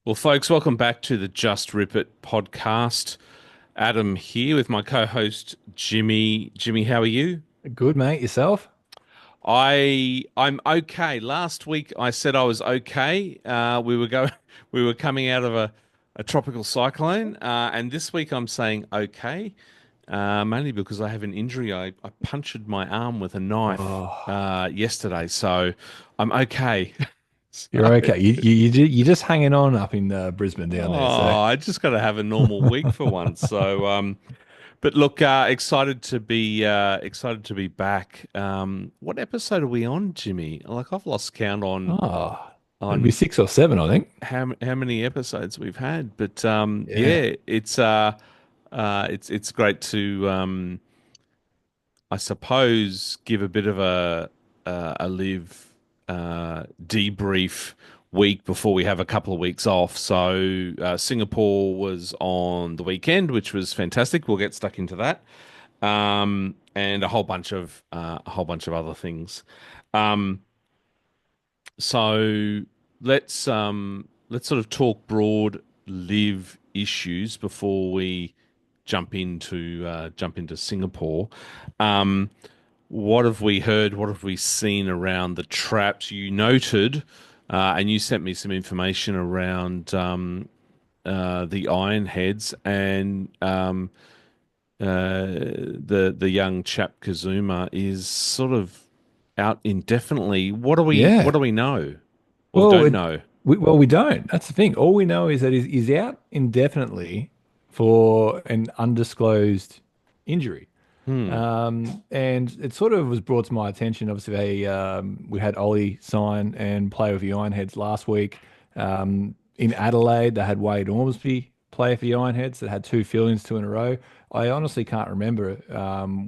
Well, folks, welcome back to the Just Rip It podcast. Adam here with my co-host Jimmy. Jimmy, how are you? Good, mate. Yourself? I'm okay. Last week I said I was okay. We were coming out of a tropical cyclone, and this week I'm saying okay, mainly because I have an injury. I punctured my arm with a knife Oh, yesterday, so I'm okay. you're So. okay. You're just hanging on up in Brisbane down there. So Oh, I just got to have a normal week for once. So, but look, excited to be back. What episode are we on, Jimmy? Like, I've lost count oh, it'll be on 6 or 7, I think. how many episodes we've had. But Yeah. yeah, it's great to I suppose give a bit of a live debrief week before we have a couple of weeks off. So Singapore was on the weekend, which was fantastic. We'll get stuck into that, and a whole bunch of other things. Um, so let's sort of talk broad live issues before we jump into Singapore. Um, what have we heard? What have we seen around the traps? You noted, and you sent me some information around the iron heads and the young chap Kazuma is sort of out indefinitely. What Yeah. do we know or Well, don't know? we don't. That's the thing. All we know is that he's out indefinitely for an undisclosed injury. Hmm. And it sort of was brought to my attention. Obviously, we had Ollie sign and play with the Ironheads last week. In Adelaide, they had Wade Ormsby play for the Ironheads that had two fill-ins, two in a row. I honestly can't remember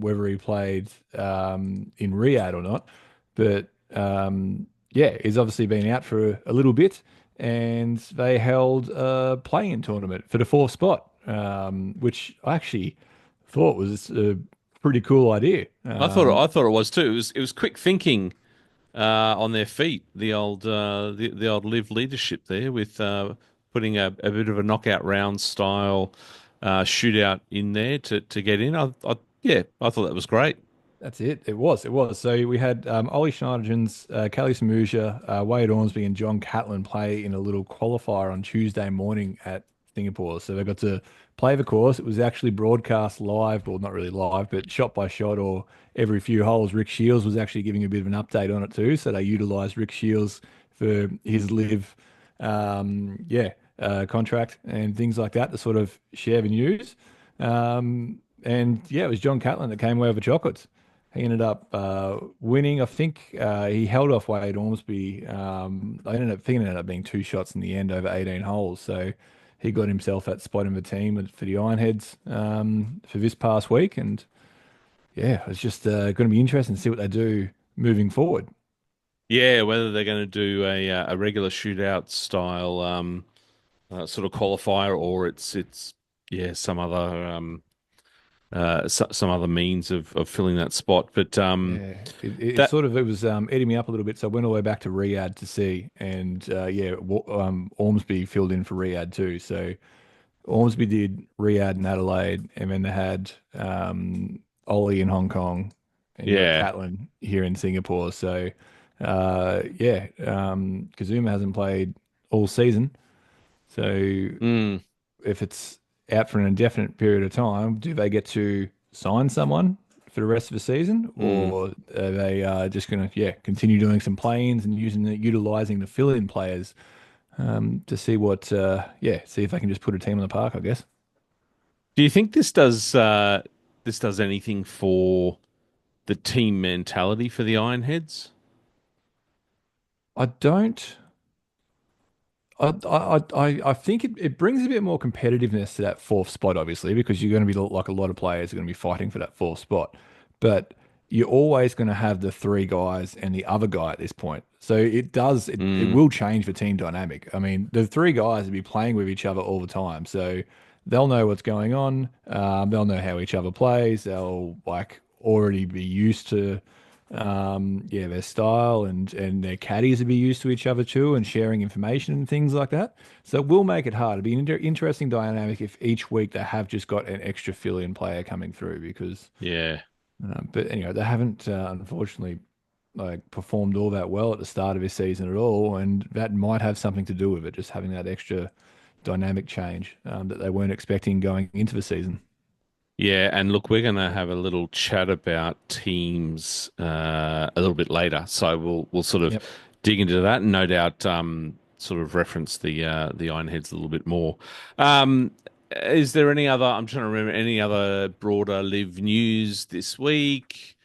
whether he played in Riyadh or not, but yeah, he's obviously been out for a little bit, and they held a play-in tournament for the fourth spot, which I actually thought was a pretty cool idea. I thought it was too. It was quick thinking on their feet. The old live leadership there with putting a bit of a knockout round style shootout in there to get in. Yeah, I thought that was great. That's it. It was. So we had Ollie Schneiderjans, Kelly Samuja, Wade Ormsby, and John Catlin play in a little qualifier on Tuesday morning at Singapore. So they got to play the course. It was actually broadcast live, well, not really live, but shot by shot or every few holes. Rick Shields was actually giving a bit of an update on it too. So they utilized Rick Shields for his live, contract and things like that to sort of share the news. And yeah, it was John Catlin that came away with the chocolates. He ended up winning. I think he held off Wade Ormsby. I think it ended up being two shots in the end over 18 holes. So he got himself that spot in the team for the Ironheads for this past week. And yeah, it's just going to be interesting to see what they do moving forward. Yeah, whether they're going to do a regular shootout style sort of qualifier or it's yeah some other means of filling that spot. But Yeah, it that sort of it was eating me up a little bit. So I went all the way back to Riyadh to see, and yeah, Ormsby filled in for Riyadh too. So Ormsby did Riyadh and Adelaide, and then they had Ollie in Hong Kong, and you got yeah. Catlin here in Singapore. So yeah, Kazuma hasn't played all season. So Mm. if it's out for an indefinite period of time, do they get to sign someone for the rest of the season, Mm. or are they just going to continue doing some play-ins and utilizing the fill-in players to see what see if they can just put a team on the park, I guess. Do you think this does anything for the team mentality for the Ironheads? I don't. I think it brings a bit more competitiveness to that fourth spot, obviously, because you're going to be like a lot of players are going to be fighting for that fourth spot. But you're always going to have the three guys and the other guy at this point. So it Mm. will change the team dynamic. I mean, the three guys will be playing with each other all the time. So they'll know what's going on. They'll know how each other plays. They'll like already be used to Yeah, their style and their caddies will be used to each other too, and sharing information and things like that. So it will make it hard. It'll be an interesting dynamic if each week they have just got an extra fill-in player coming through because. Yeah. But anyway, they haven't unfortunately like performed all that well at the start of his season at all, and that might have something to do with it, just having that extra dynamic change that they weren't expecting going into the season. Yeah, and look, we're going to have a little chat about teams a little bit later, so we'll sort of Yep. dig into that, and no doubt sort of reference the Ironheads a little bit more. Um, is there any other? I'm trying to remember any other broader live news this week.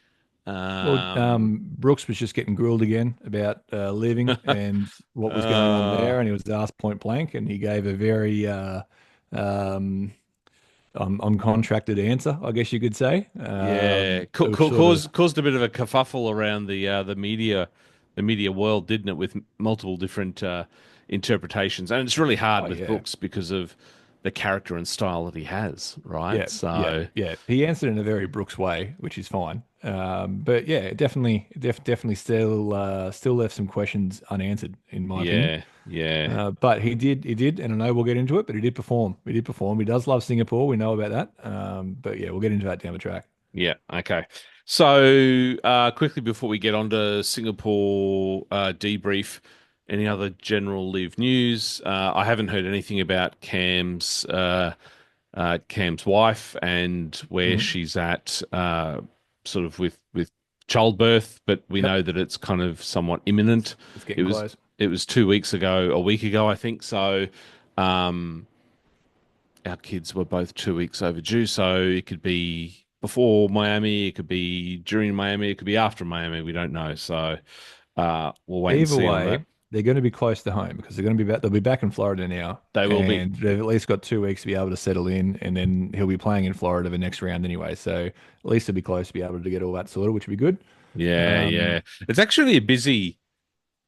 Well, Um, Brooks was just getting grilled again about leaving and what was going on uh, there, and he was asked point blank, and he gave a very um, uncontracted answer, I guess you could say. yeah, It was sort of, caused a bit of a kerfuffle around the media world, didn't it, with multiple different interpretations, and it's really hard oh with yeah. Brooks because of the character and style that he has, right? Yeah, yeah, So yeah. He answered in a very Brooks way, which is fine. But yeah, definitely still left some questions unanswered, in my opinion. yeah, yeah, But he did, and I know we'll get into it. But he did perform. He did perform. He does love Singapore. We know about that. But yeah, we'll get into that down the track. yeah. Okay. So quickly before we get on to Singapore debrief, any other general live news? I haven't heard anything about Cam's wife and where Mhm. she's at, sort of with childbirth, but we Yep, know that it's kind of somewhat imminent. it's It getting was close. it was 2 weeks ago, a week ago, I think. So, um, our kids were both 2 weeks overdue. So it could be before Miami, it could be during Miami, it could be after Miami. We don't know. So, we'll wait and Either see on way, that. they're going to be close to home because they're going to be back. They'll be back in Florida now, They will be. and they've at least got 2 weeks to be able to settle in, and then he'll be playing in Florida the next round anyway. So at least he'll be close to be able to get all that sorted, which would be good. Yeah, Um, yeah. It's actually a busy.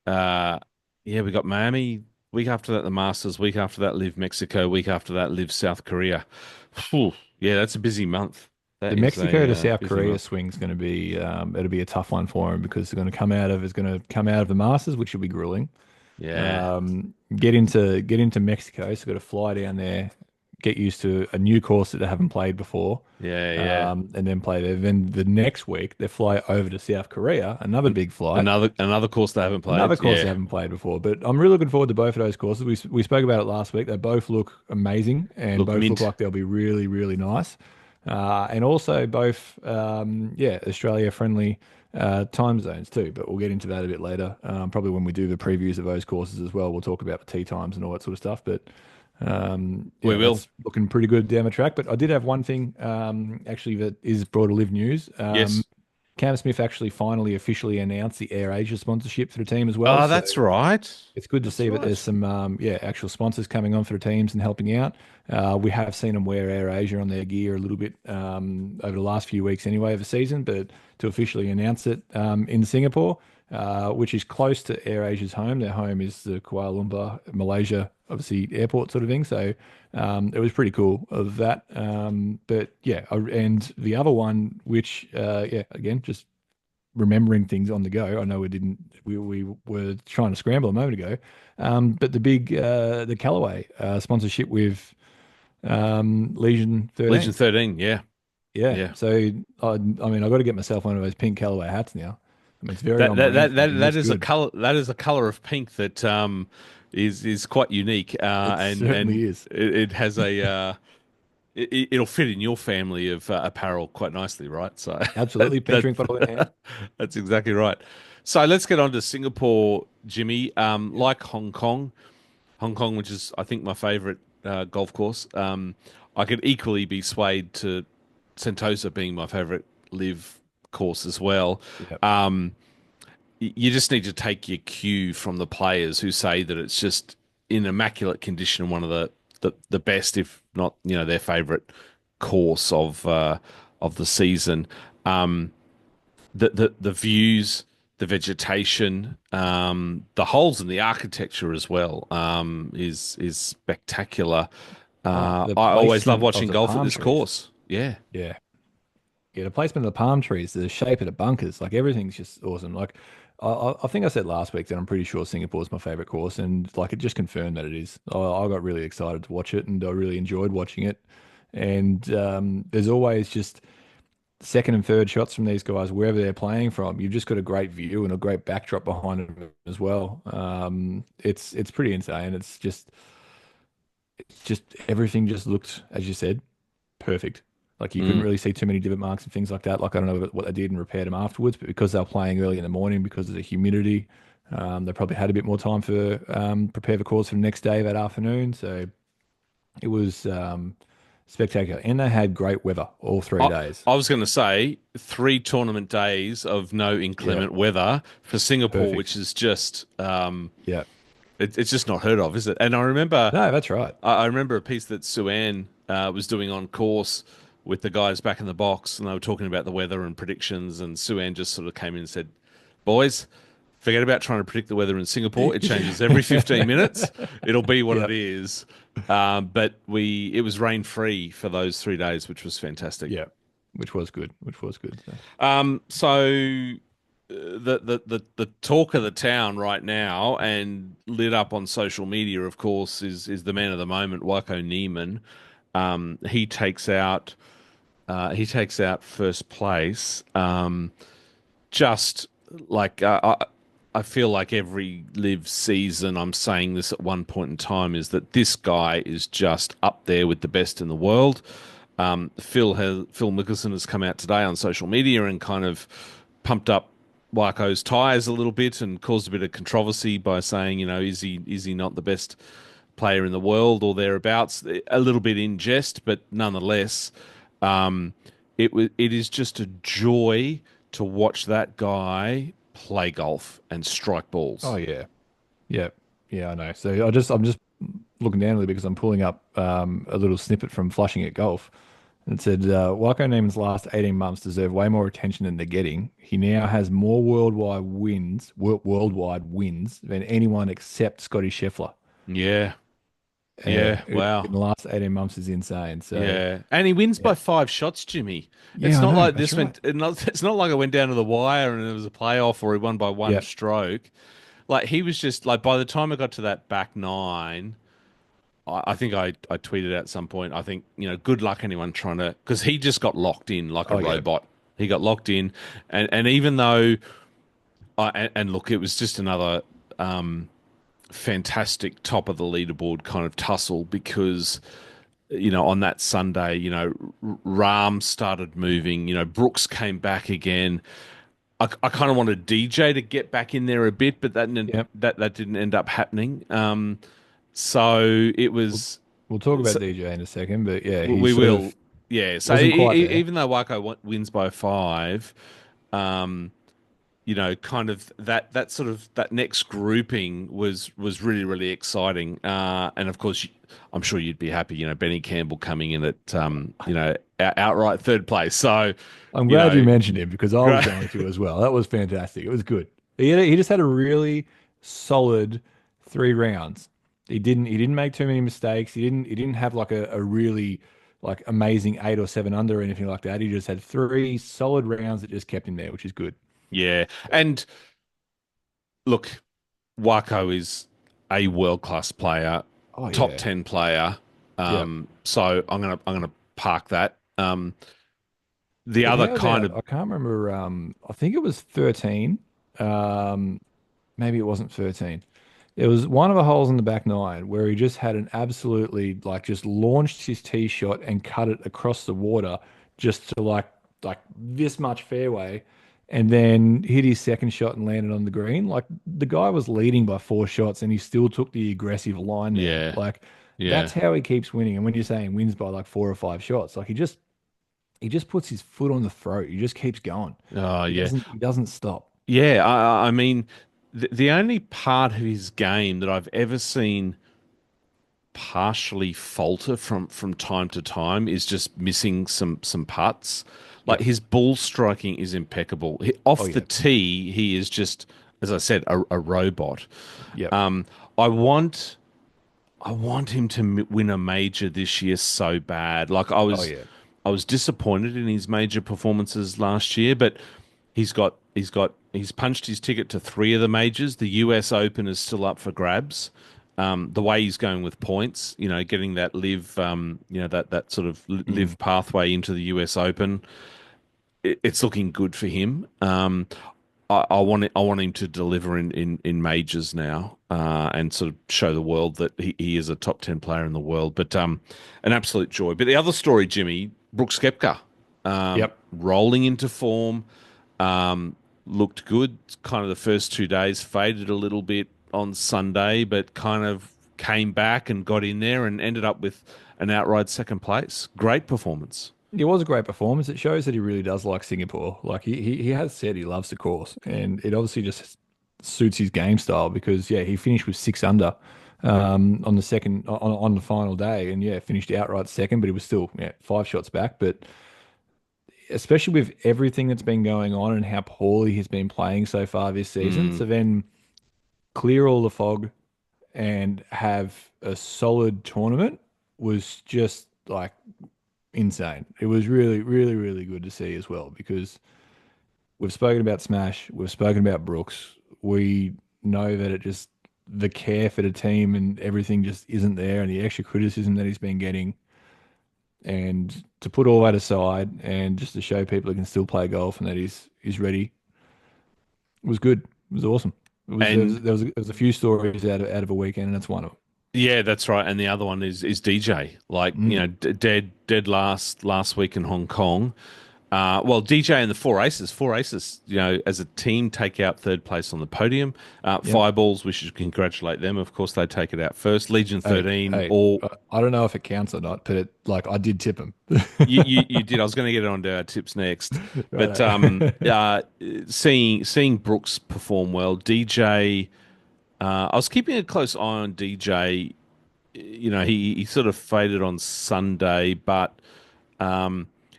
Uh, yeah, we got Miami week after that, the Masters week after that, Live Mexico week after that, Live South Korea. Phew. Yeah, that's a busy month. the That is Mexico a to South busy Korea month. swing is going to be it'll be a tough one for him because they're going to come out of it's going to come out of the Masters, which will be grueling. Yeah, Get into Mexico, so got to fly down there, get used to a new course that they haven't played before, yeah, yeah. and then play there. Then the next week they fly over to South Korea, another An- big flight, another course they haven't another played. course they Yeah, haven't played before. But I'm really looking forward to both of those courses. We spoke about it last week. They both look amazing and look both look mint. like they'll be really really nice, and also both yeah Australia friendly. Time zones too, but we'll get into that a bit later. Probably when we do the previews of those courses as well, we'll talk about the tee times and all that sort of stuff. But We yeah, will. that's looking pretty good down the track. But I did have one thing actually that is broader live news. Yes. Cam Smith actually finally officially announced the Air Asia sponsorship for the team as well. Oh, So that's right. it's good to That's see that there's right. some yeah actual sponsors coming on for the teams and helping out. We have seen them wear Air Asia on their gear a little bit over the last few weeks anyway of the season, but to officially announce it in Singapore, which is close to Air Asia's home. Their home is the Kuala Lumpur, Malaysia, obviously airport sort of thing. So it was pretty cool of that. But yeah, and the other one, which yeah, again, just remembering things on the go. I know we were trying to scramble a moment ago, but the Callaway sponsorship with Legion Legion 13. 13. Yeah, Yeah, yeah. so I mean I got to get myself one of those pink Callaway hats now. I mean it's very on brand for me. It That looks is a good. color. That is a color of pink that is quite unique. It And certainly is. it has a it'll fit in your family of apparel quite nicely, right? So Absolutely, pink drink bottle in hand. that's exactly right. So let's get on to Singapore, Jimmy. Yep. Like Hong Kong, which is I think my favorite golf course. I could equally be swayed to Sentosa being my favorite live course as well. Yep. Um, you just need to take your cue from the players who say that it's just in immaculate condition, one of the best, if not, their favorite course of the season. Um, the views, the vegetation, the holes and the architecture as well, is spectacular. Oh, the I always love placement of watching the golf at palm this trees. course. Yeah. Yeah. Yeah, the placement of the palm trees, the shape of the bunkers, like everything's just awesome. Like I think I said last week that I'm pretty sure Singapore's my favorite course, and like it just confirmed that it is. I got really excited to watch it, and I really enjoyed watching it. And there's always just second and third shots from these guys wherever they're playing from. You've just got a great view and a great backdrop behind them as well. It's pretty insane. It's just everything just looked, as you said, perfect. Like you couldn't Mm. really see too many divot marks and things like that. Like I don't know what they did and repaired them afterwards, but because they were playing early in the morning, because of the humidity, they probably had a bit more time for prepare the course for the next day that afternoon. So it was spectacular, and they had great weather all three I, days. I was going to say 3 tournament days of no Yeah, inclement weather for Singapore, which perfect. is just Yeah, it's just not heard of, is it? And I remember no, that's right. I remember a piece that Suan was doing on course with the guys back in the box, and they were talking about the weather and predictions, and Suan just sort of came in and said, "Boys, forget about trying to predict the weather in Singapore. It changes every 15 minutes. It'll be what it Yep. is." But it was rain free for those 3 days, which was fantastic. Yeah, which was good. Which was good. So. So the talk of the town right now and lit up on social media, of course, is the man of the moment, Waiko Neiman. He takes out first place. Just like I feel like every live season, I'm saying this at one point in time, is that this guy is just up there with the best in the world. Phil Mickelson has come out today on social media and kind of pumped up Waiko's tires a little bit and caused a bit of controversy by saying, is he not the best player in the world or thereabouts? A little bit in jest, but nonetheless, um, it is just a joy to watch that guy play golf and strike balls. Oh yeah, yeah, yeah. I know. So I'm just looking down a little bit because I'm pulling up a little snippet from Flushing at Golf. And it said, Waiko Neiman's last 18 months deserve way more attention than they're getting. He now has more worldwide wins than anyone except Scotty Scheffler. Yeah, yeah, In wow. the last 18 months is insane. So, Yeah, and he wins yeah. by 5 shots, Jimmy. It's Yeah, I not know. like That's this right. went. It's not like it went down to the wire and it was a playoff or he won by one Yeah. stroke. Like he was just like by the time I got to that back nine, I think I tweeted at some point. I think good luck anyone trying to because he just got locked in like a Oh, yeah. robot. He got locked in, and even though and look, it was just another fantastic top of the leaderboard kind of tussle because on that Sunday, Rahm started moving, Brooks came back again. I kind of wanted DJ to get back in there a bit, but Yep. that didn't end up happening. So it We'll, was, we'll talk about so DJ in a second, but yeah, he we sort of will, yeah. So wasn't quite there. even though Waco wins by 5, um, kind of that sort of that next grouping was really really exciting. And of course, I'm sure you'd be happy. Benny Campbell coming in at outright third place. So, I'm you glad you know, mentioned him because I was great. going to as well. That was fantastic. It was good. He just had a really solid 3 rounds. He didn't make too many mistakes. He didn't have like a really like amazing 8 or 7 under or anything like that. He just had 3 solid rounds that just kept him there, which is good. Yeah, and look, Waco is a world class player, Oh top yeah. 10 player. Yeah. So I'm gonna park that. The But other how kind about of I can't remember I think it was 13. Um maybe it wasn't 13. There was one of the holes in the back nine where he just had an absolutely like just launched his tee shot and cut it across the water just to like this much fairway and then hit his second shot and landed on the green. Like the guy was leading by 4 shots and he still took the aggressive line there. yeah, Like yeah. that's how he keeps winning. And when you're saying wins by like 4 or 5 shots, like he just puts his foot on the throat. He just keeps going. Oh, He yeah. doesn't stop. Yeah, I mean, the only part of his game that I've ever seen partially falter from time to time is just missing some putts. Like Yep. his ball striking is impeccable. Oh Off the yeah. tee, he is just, as I said, a robot. Yep. Um, I want him to win a major this year so bad. Like Oh yeah. I was disappointed in his major performances last year, but he's punched his ticket to three of the majors. The US Open is still up for grabs. The way he's going with points, getting that live, that sort of Mm. live pathway into the US Open, it's looking good for him. I want him to deliver in majors now, and sort of show the world that he is a top 10 player in the world. But an absolute joy. But the other story, Jimmy, Brooks Koepka, Yep. rolling into form, um, looked good. Kind of the first 2 days faded a little bit on Sunday, but kind of came back and got in there and ended up with an outright second place. Great performance. It was a great performance. It shows that he really does like Singapore. Like he has said he loves the course, and it obviously just suits his game style because yeah, he finished with 6 under on the second on the final day, and yeah, finished outright second, but he was still 5 shots back. But especially with everything that's been going on and how poorly he's been playing so far this season, Mm, so then clear all the fog and have a solid tournament was just like insane. It was really, really, really good to see as well because we've spoken about Smash, we've spoken about Brooks. We know that it just the care for the team and everything just isn't there, and the extra criticism that he's been getting. And to put all that aside, and just to show people he can still play golf and that he's ready, was good. It was awesome. It was and there was a few stories out of a weekend, and that's one of Yeah, that's right. And the other one is DJ. Like, them. dead last week in Hong Kong. Well, DJ and the Four Aces, as a team take out third place on the podium. Yep. Fireballs, we should congratulate them. Of course, they take it out first. Legion Hey, 13, hey, all I don't know if it counts or not, but I did tip him. you did. I was going to get on to our tips next, but Right. seeing Brooks perform well, DJ. I was keeping a close eye on DJ. He sort of faded on Sunday, but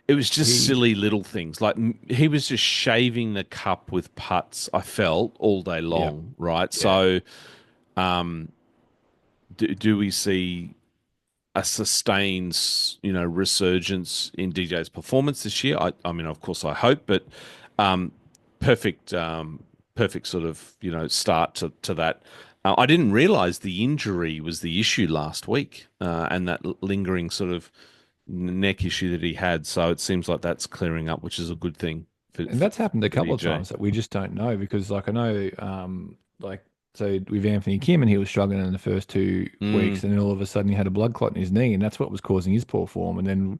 it was just He, silly little things. Like he was just shaving the cup with putts, I felt, all day yeah, long, right? yeah. So, do we see a sustained, resurgence in DJ's performance this year? I mean, of course, I hope, but um, perfect, perfect sort of, start to that. I didn't realize the injury was the issue last week, and that lingering sort of neck issue that he had. So it seems like that's clearing up, which is a good thing for, And for, that's happened a for couple of DJ. times that we just don't know because, like, I know, like, so with Anthony Kim, and he was struggling in the first 2 weeks, Mm, and then all of a sudden he had a blood clot in his knee, and that's what was causing his poor form. And then,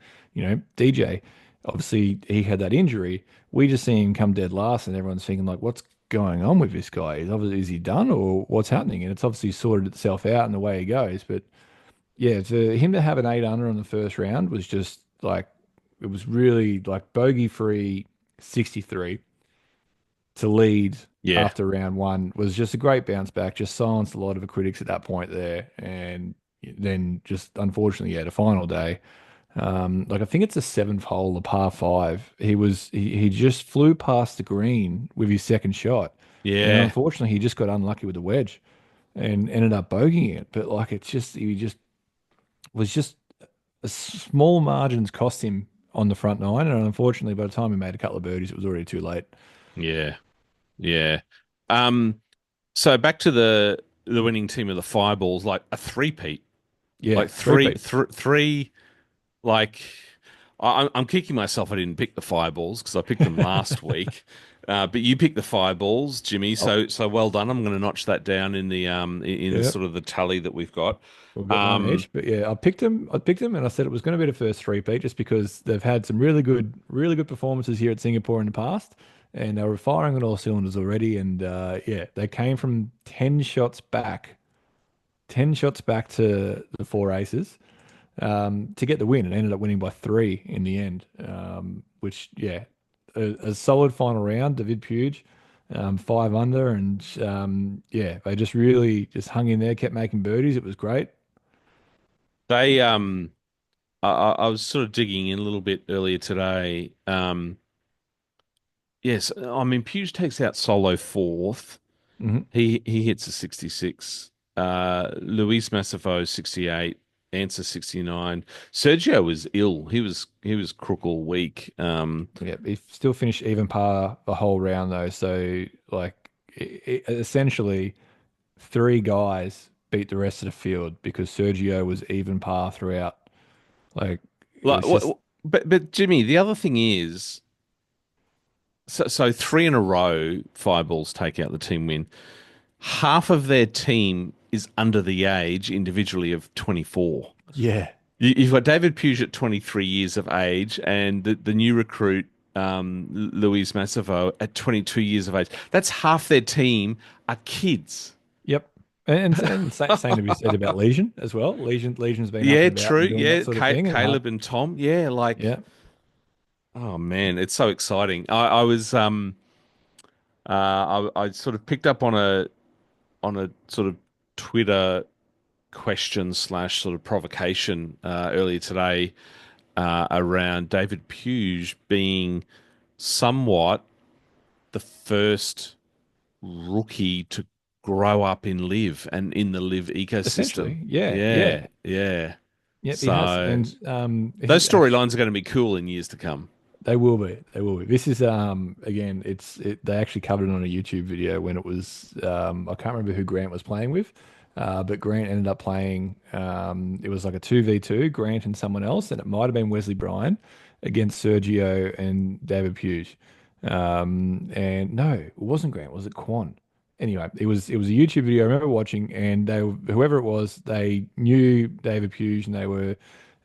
DJ, obviously he had that injury. We just see him come dead last, and everyone's thinking like, what's going on with this guy? Is he done or what's happening? And it's obviously sorted itself out in the way he goes. But yeah, for him to have an 8 under on the first round was just like it was really like bogey free 63 to lead yeah. after round one was just a great bounce back, just silenced a lot of the critics at that point there. And then just unfortunately, yeah, the final day. Like I think it's the seventh hole, the par five. He just flew past the green with his second shot. And Yeah. unfortunately he just got unlucky with the wedge and ended up bogeying it. But like it's just he just was just a small margins cost him on the front nine, and unfortunately, by the time he made a couple of birdies, it was already too late. Yeah. Yeah. Um, so back to the winning team of the Fireballs, like a three-peat, Yeah, like three, three-peat. th three, like I'm kicking myself I didn't pick the Fireballs because I picked them last week. But you picked the Fireballs, Jimmy. Oh, So well done. I'm going to notch that down in the yeah, sort of the tally that we've got. we'll get one Um, each. But yeah, I picked him. And I said it was going to be the first three-peat just because they've had some really good performances here at Singapore in the past, and they were firing on all cylinders already. And yeah, they came from 10 shots back to the four aces to get the win and ended up winning by three in the end. Which, yeah, a solid final round. David Puig, 5 under, and yeah, they just really just hung in there, kept making birdies. It was great. they I was sort of digging in a little bit earlier today. Yes, I mean Puig takes out solo fourth. Hmm. He hits a 66. Luis Masafo 68. Answer 69. Sergio was ill. He was crook all week. Yeah, he still finished even par the whole round though. So like, essentially, three guys beat the rest of the field because Sergio was even par throughout. Like, it Like, was just but Jimmy, the other thing is, so three in a row, fireballs take out the team win. Half of their team is under the age individually of 24. yeah, You've got David Puig at 23 years of age, and the new recruit, Luis Massavo, at 22 years of age. That's half their team are kids. yep. Same to be said about Legion as well. Legion's been up Yeah, and about true. and doing that Yeah, sort of thing, and Caleb and Tom. Yeah, like, yeah, oh man, it's so exciting. I was I sort of picked up on a sort of Twitter question slash sort of provocation earlier today around David Puig being somewhat the first rookie to grow up in Live and in the Live ecosystem. essentially, yeah, yeah, Yeah, yeah. yep. He has, So and those storylines are going to be cool in years to come. they will be. They will be. This is again, they actually covered it on a YouTube video when it was I can't remember who Grant was playing with, but Grant ended up playing it was like a 2v2, Grant and someone else, and it might have been Wesley Bryan against Sergio and David Hughes. And no, it wasn't Grant, was it Quan? Anyway, it was a YouTube video I remember watching, and whoever it was, they knew David Hughes and they were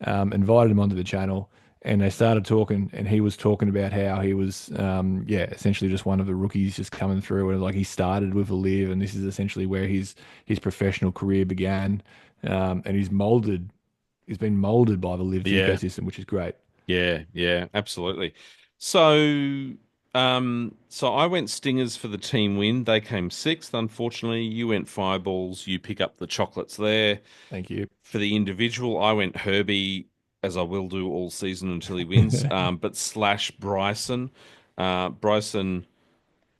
invited him onto the channel and they started talking, and he was talking about how he was, yeah, essentially just one of the rookies just coming through, and like he started with a live, and this is essentially where his professional career began, and he's been molded by the live Yeah, ecosystem, which is great. yeah, yeah, absolutely. So, so I went Stingers for the team win. They came sixth. Unfortunately, you went Fireballs. You pick up the chocolates there. Thank you. For the individual, I went Herbie, as I will do all season until he wins. But slash Bryson, Bryson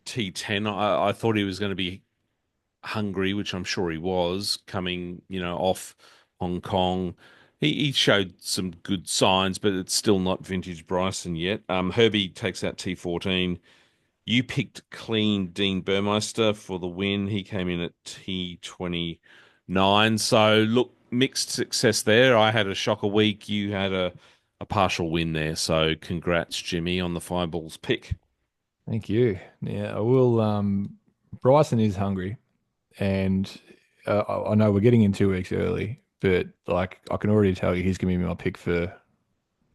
T10. I thought he was going to be hungry, which I'm sure he was, coming, off Hong Kong. He showed some good signs, but it's still not vintage Bryson yet. Herbie takes out T14. You picked clean Dean Burmeister for the win. He came in at T29. So look, mixed success there. I had a shocker week. You had a partial win there. So congrats, Jimmy, on the Fireballs pick. Thank you. Yeah, I will. Bryson is hungry, and I know we're getting in 2 weeks early, but like I can already tell you, he's going to be my pick For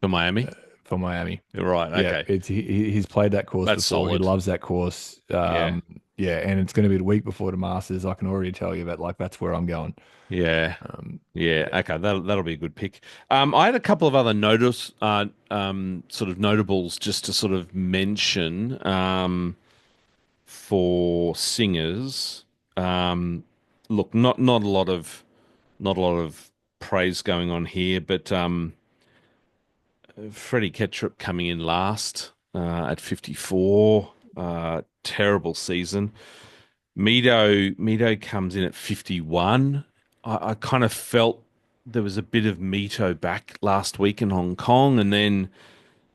Miami? for Miami. Right. Yeah, Okay. he's played that course That's before. He solid. loves that course. Yeah. Yeah, and it's going to be the week before the Masters. I can already tell you that like that's where I'm going. Yeah. Yeah. Yeah, Okay. That'll be a good pick. I had a couple of other sort of notables just to sort of mention, for singers. Um, look, not a lot of praise going on here, but Freddie Ketchup coming in last at 54. Terrible season. Mito comes in at 51. I kind of felt there was a bit of Mito back last week in Hong Kong, and then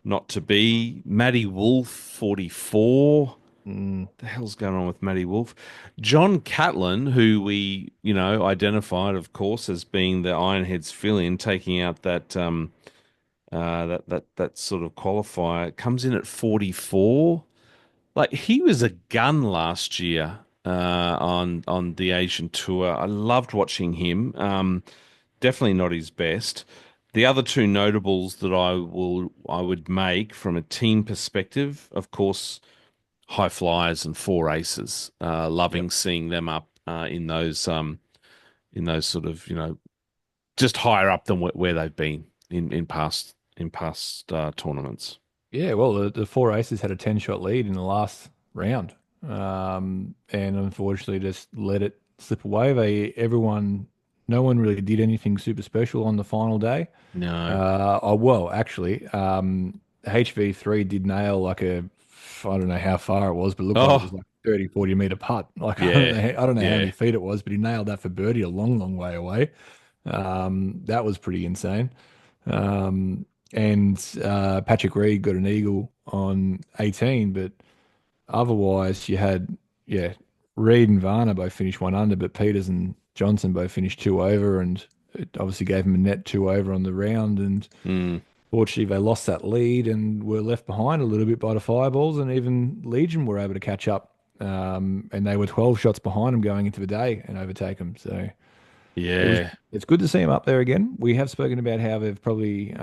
not to be. Matty Wolf, 44. mm, The hell's going on with Matty Wolf? John Catlin, who we, identified, of course, as being the Ironheads fill-in, taking out that sort of qualifier, comes in at 44. Like, he was a gun last year on the Asian tour. I loved watching him. Definitely not his best. The other two notables that I would make from a team perspective, of course, high flyers and four aces. yep, Loving seeing them up in those sort of, just higher up than where they've been in past tournaments. yeah. Well, the four aces had a 10 shot lead in the last round, and unfortunately just let it slip away. No one really did anything super special on the final day. No. Oh, well, actually, HV3 did nail like I don't know how far it was, but it looked like it was Oh, like 30, 40 meter putt. Like, yeah, I don't know how many yeah. feet it was, but he nailed that for birdie a long, long way away. That was pretty insane. And Patrick Reed got an eagle on 18, but otherwise you had, yeah, Reed and Varner both finished one under, but Peters and Johnson both finished two over, and it obviously gave them a net two over on the round. And Mm, fortunately, they lost that lead and were left behind a little bit by the fireballs, and even Legion were able to catch up. And they were 12 shots behind them going into the day and overtake them. So yeah. it's good to see them up there again. We have spoken about how they've probably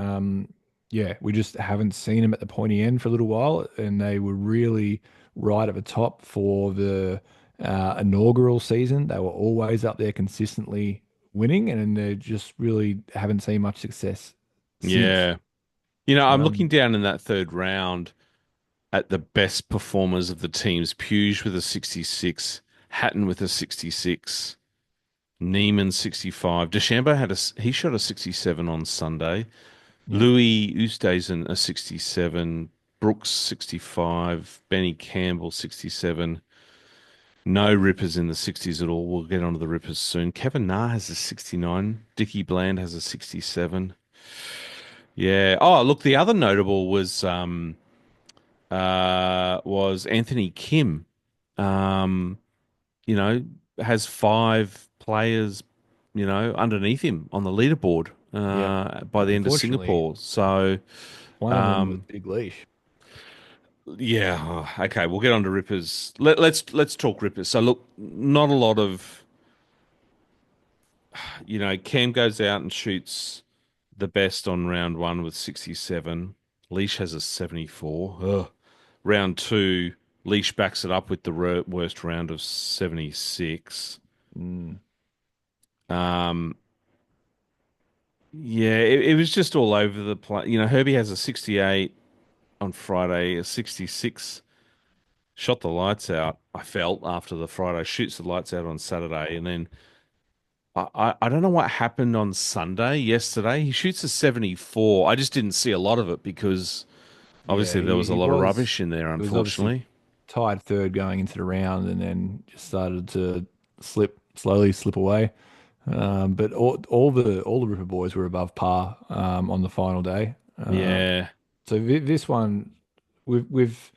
yeah, we just haven't seen them at the pointy end for a little while, and they were really right at the top for the inaugural season. They were always up there consistently winning, and they just really haven't seen much success since. Yeah. I'm looking Um, down in that third round at the best performers of the teams. Puge with a 66, Hatton with a 66, Neiman 65. DeChambeau he shot a 67 on Sunday. yeah, Louis Oosthuizen a 67, Brooks 65, Benny Campbell 67. No rippers in the 60s at all. We'll get onto the rippers soon. Kevin Na has a 69. Dickie Bland has a 67. Yeah. Oh, look, the other notable was Anthony Kim. Um, you know, has five players, underneath him on the leaderboard yeah. by the end of Unfortunately, Singapore. So, one of them was um, Big Leash. yeah, okay, we'll get on to Rippers. Let's talk Rippers. So, look, not a lot of, Cam goes out and shoots the best on round one with 67. Leash has a 74. Ugh. Round two, Leash backs it up with the worst round of 76. Mm, Um, yeah, it was just all over the place. Herbie has a 68 on Friday, a 66, shot the lights out, I felt, after the Friday, shoots the lights out on Saturday. And then I don't know what happened on Sunday, yesterday. He shoots a 74. I just didn't see a lot of it because yeah, obviously there was a he lot of was. rubbish in there, It was obviously unfortunately. tied third going into the round, and then just started to slowly slip away. But all the Ripper boys were above par on the final day. Yeah, So this one, with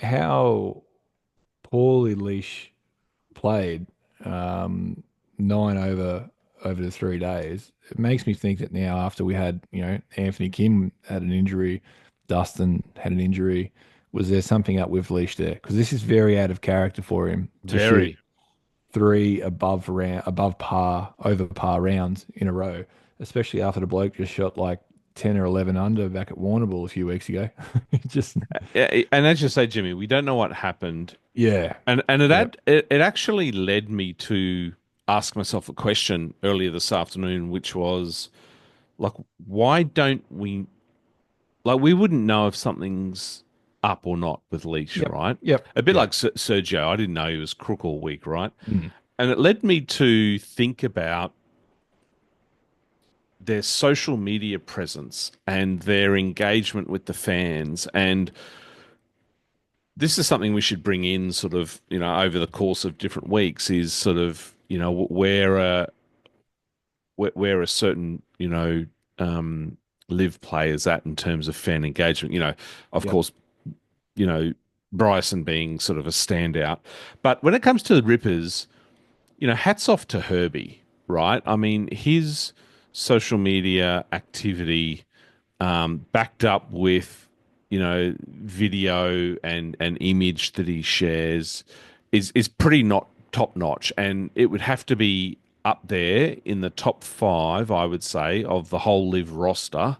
how poorly Leash played, um, nine over the 3 days, it makes me think that now after we had, Anthony Kim had an injury, Dustin had an injury, was there something up with Leash there? Because this is very out of character for him to shoot very. three above par, over par rounds in a row, especially after the bloke just shot like 10 or 11 under back at Warrnambool a few weeks ago. Just, And as you say, Jimmy, we don't know what happened. yeah. And Yep. it actually led me to ask myself a question earlier this afternoon, which was like, why don't we like we wouldn't know if something's up or not with Leash, Yep. right? Yep. A bit Yep. like Sergio. I didn't know he was crook all week, right? Mm. And it led me to think about their social media presence and their engagement with the fans. And this is something we should bring in sort of, over the course of different weeks is sort of, where a certain, live players at in terms of fan engagement. Of Yep. course, you know, Bryson being sort of a standout. But when it comes to the Rippers, hats off to Herbie, right? I mean, his social media activity, backed up with, video and image that he shares is pretty not top notch. And it would have to be up there in the top five, I would say, of the whole live roster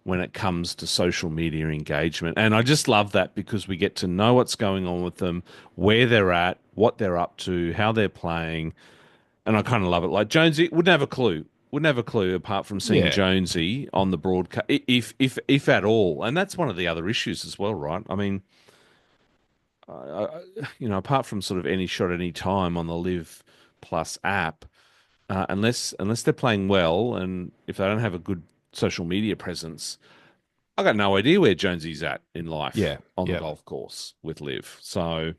when it comes to social media engagement. And I just love that because we get to know what's going on with them, where they're at, what they're up to, how they're playing. And I kind of love it. Like Jonesy wouldn't have a clue. Wouldn't have a clue apart from seeing Yeah. Jonesy on the broadcast, if at all. And that's one of the other issues as well, right? I mean, apart from sort of any shot any time on the Live Plus app, unless they're playing well and if they don't have a good social media presence, I got no idea where Jonesy's at in life Yeah. on the Yep. golf course with Live. So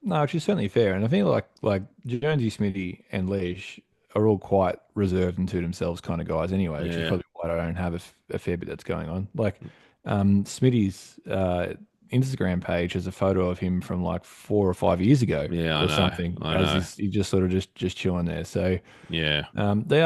No, which is certainly fair. And I think like Jonesy, Smithy, and Leash, are all quite reserved and to themselves kind of guys anyway, which is Yeah. probably why I don't have a fair bit that's going on. Like Smitty's Instagram page has a photo of him from like 4 or 5 years ago Yeah, I or know. something, I as know. he's just sort of just chilling there. So Yeah. they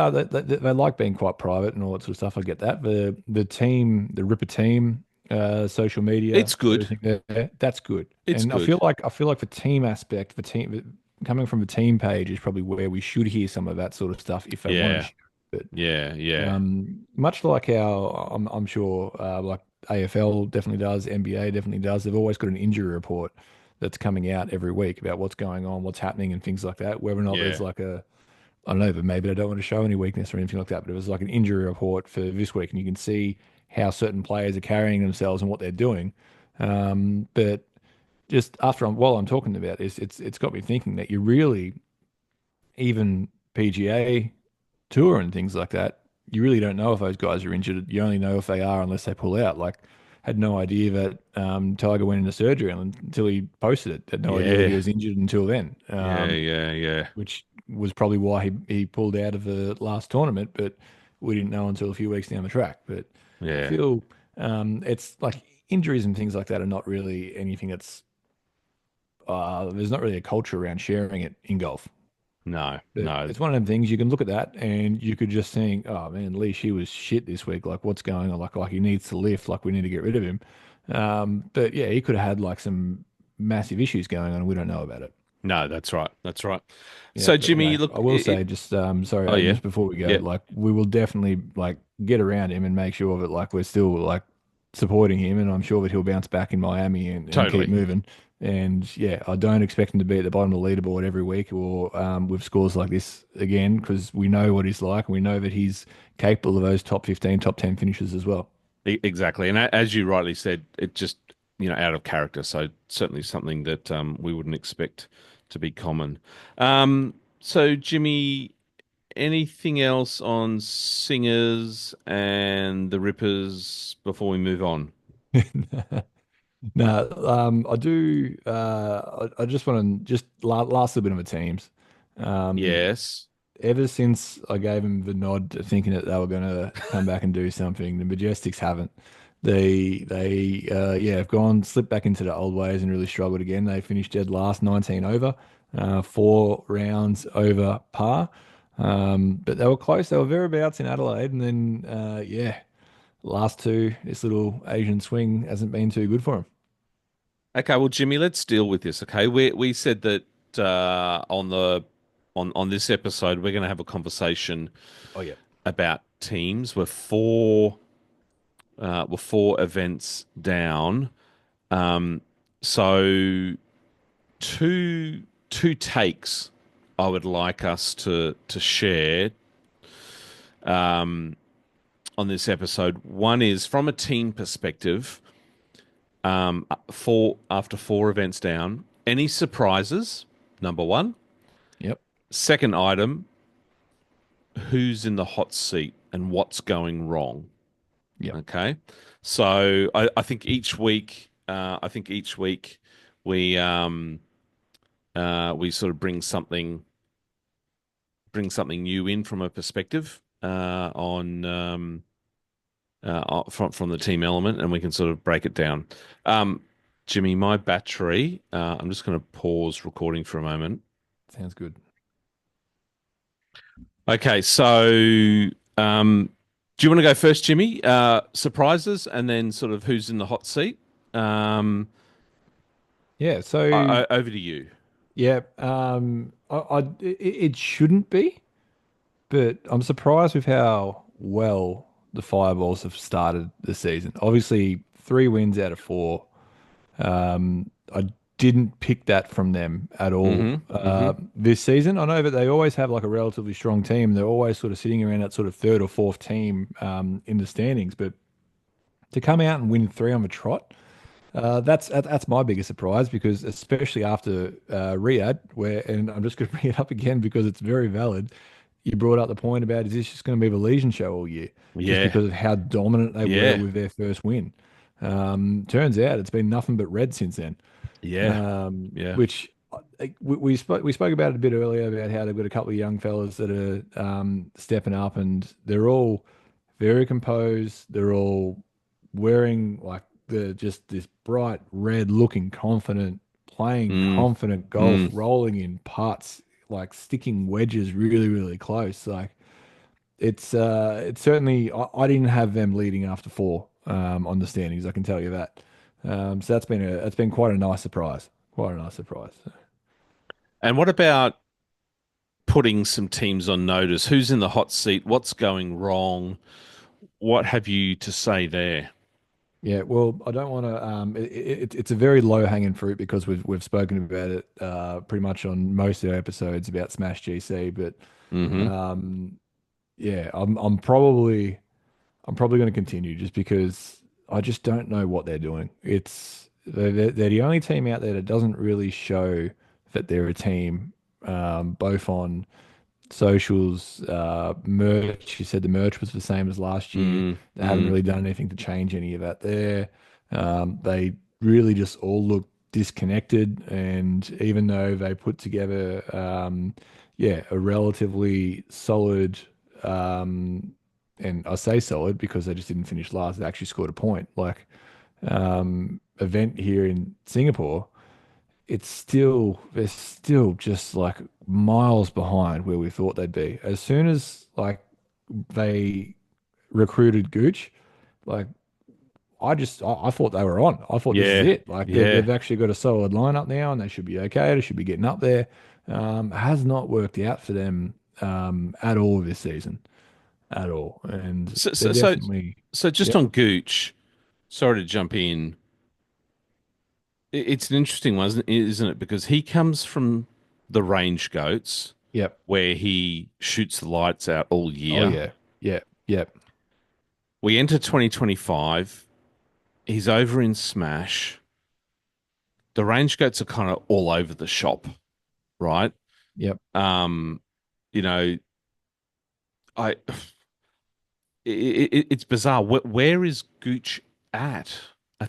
like being quite private and all that sort of stuff. I get that. The team, the Ripper team, social media, It's good. everything there, that's good. It's And good. I feel like the team aspect, the team coming from the team page is probably where we should hear some of that sort of stuff if they want to Yeah. share it. Yeah. Yeah. Much like how I'm sure like AFL definitely does, NBA definitely does. They've always got an injury report that's coming out every week about what's going on, what's happening, and things like that. Whether or not there's Yeah. like a I don't know, but maybe they don't want to show any weakness or anything like that. But it was like an injury report for this week, and you can see how certain players are carrying themselves and what they're doing. But just while I'm talking about this, it's got me thinking that you really even PGA Tour and things like that, you really don't know if those guys are injured. You only know if they are unless they pull out. Like, had no idea that Tiger went into surgery until he posted it. Had no idea that he Yeah. was injured until then. Yeah. Yeah. Yeah. Which was probably why he pulled out of the last tournament, but we didn't know until a few weeks down the track. But I Yeah. feel it's like injuries and things like that are not really anything that's there's not really a culture around sharing it in golf. No. But No. it's one of them things you can look at that and you could just think, oh man, Lee, she was shit this week. Like what's going on? Like he needs to lift. Like we need to get rid of him. But yeah, he could have had like some massive issues going on and we don't know about it. No. That's right. That's right. Yeah, So, but Jimmy, anyway, I look, will say just sorry, oh Aiden, yeah. just before we go, Yeah. like we will definitely like get around him and make sure that like we're still like supporting him, and I'm sure that he'll bounce back in Miami and keep Totally. moving. And yeah, I don't expect him to be at the bottom of the leaderboard every week or with scores like this again because we know what he's like and we know that he's capable of those top 15, top 10 finishes as well. Exactly. And as you rightly said, it just, out of character. So certainly something that we wouldn't expect to be common. So, Jimmy, anything else on singers and the Rippers before we move on? No, I do. I just want to just last little bit of the teams. Um, Yes. Ever since I gave them the nod, thinking that they were going to come back and do something, the Majestics haven't. They have gone slipped back into the old ways and really struggled again. They finished dead last, 19 over, 4 rounds over par. But they were close. They were thereabouts in Adelaide, and then last two, this little Asian swing hasn't been too good for them. Okay, well, Jimmy, let's deal with this. Okay, we said that on on this episode we're going to have a conversation Oh yeah. about teams. We're 4 events down. Um, so two takes I would like us to share on this episode. One is from a team perspective. After 4 events down, any surprises? Number one. Yep. Second item, who's in the hot seat and what's going wrong? Yep. Okay. So I think each week we we sort of bring something new in from a perspective on from the team element, and we can sort of break it down. Um, Jimmy, my battery. I'm just going to pause recording for a moment. Sounds good. Okay, so do you want to go first, Jimmy? Surprises, and then sort of who's in the hot seat. Um, Yeah. So over to you. yeah, it shouldn't be, but I'm surprised with how well the Fireballs have started the season. Obviously, 3 wins out of 4. I didn't pick that from them at all Mm-hmm. Mm-hmm. this season. I know that they always have like a relatively strong team. They're always sort of sitting around that sort of third or fourth team in the standings, but to come out and win 3 on the trot. That's my biggest surprise because especially after Riyadh, and I'm just going to bring it up again because it's very valid. You brought up the point about is this just going to be the lesion show all year, just Yeah. because of how dominant they were Yeah. with their first win. Turns out it's been nothing but red since then, Yeah. Yeah. which we spoke about it a bit earlier about how they've got a couple of young fellas that are stepping up, and they're all very composed. They're all wearing like the just this bright red looking confident, playing Mm, confident golf, mm. rolling in putts, like sticking wedges really, really close. Like it's certainly I didn't have them leading after four on the standings, I can tell you that. So that's been quite a nice surprise. Quite a nice surprise. And what about putting some teams on notice? Who's in the hot seat? What's going wrong? What have you to say there? Yeah, well, I don't want to. It's a very low hanging fruit because we've spoken about it pretty much on most of our episodes about Smash GC. But Hmm. um, yeah, I'm probably going to continue just because I just don't know what they're doing. They're the only team out there that doesn't really show that they're a team, both on socials, merch. You said the merch was the same as last year. Mm, They haven't mm, really done anything to change any of that there. They really just all look disconnected. And even though they put together, yeah, a relatively solid, and I say solid because they just didn't finish last. They actually scored a point. Like event here in Singapore, they're still just like miles behind where we thought they'd be. As soon as like they recruited Gooch, like I thought they were on. I thought this is yeah, it. Like yeah. they've actually got a solid lineup now, and they should be okay. They should be getting up there. Has not worked out for them at all this season, at all, and So, they're so, so, definitely so just yep, on Gooch, sorry to jump in. It's an interesting one, isn't it? Because he comes from the range goats yep, where he shoots the lights out all oh year. yeah, yep, yep, We enter 2025. He's over in Smash. The range goats are kind of all over the shop, right? yep. Um, you know, I it's bizarre. Where is Gooch at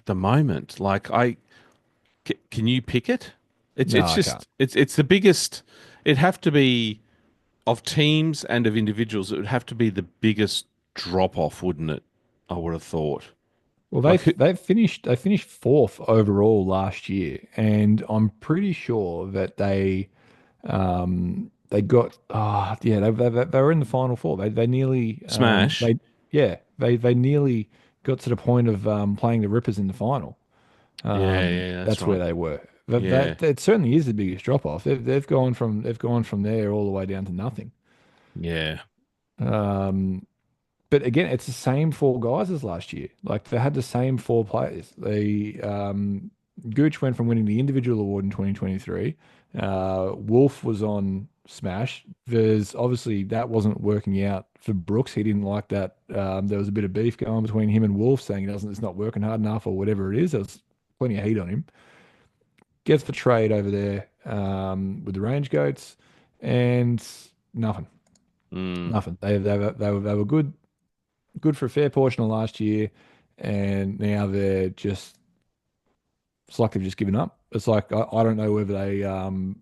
the moment? Like, can you pick it? No, I can't. It's the biggest. It'd have to be of teams and of individuals. It would have to be the biggest drop off, wouldn't it? I would have thought. Well, Like, they finished fourth overall last year, and I'm pretty sure that they got yeah they were in the final four. They nearly Smash. they nearly got to the point of playing the Rippers in the final. Yeah, yeah, that's That's where right. they were. Yeah, That certainly is the biggest drop off. They've gone from there all the way down to nothing. yeah, Um, But again, it's the same four guys as last year. Like they had the same four players. Gooch went from winning the individual award in 2023. Wolf was on Smash. There's obviously that wasn't working out for Brooks. He didn't like that. There was a bit of beef going between him and Wolf, saying it's not working hard enough or whatever it is. There was plenty of heat on him. Gets the trade over there with the range goats, and nothing, mm, nothing. They were good for a fair portion of last year, and now they're just it's like they've just given up. It's like I don't know whether they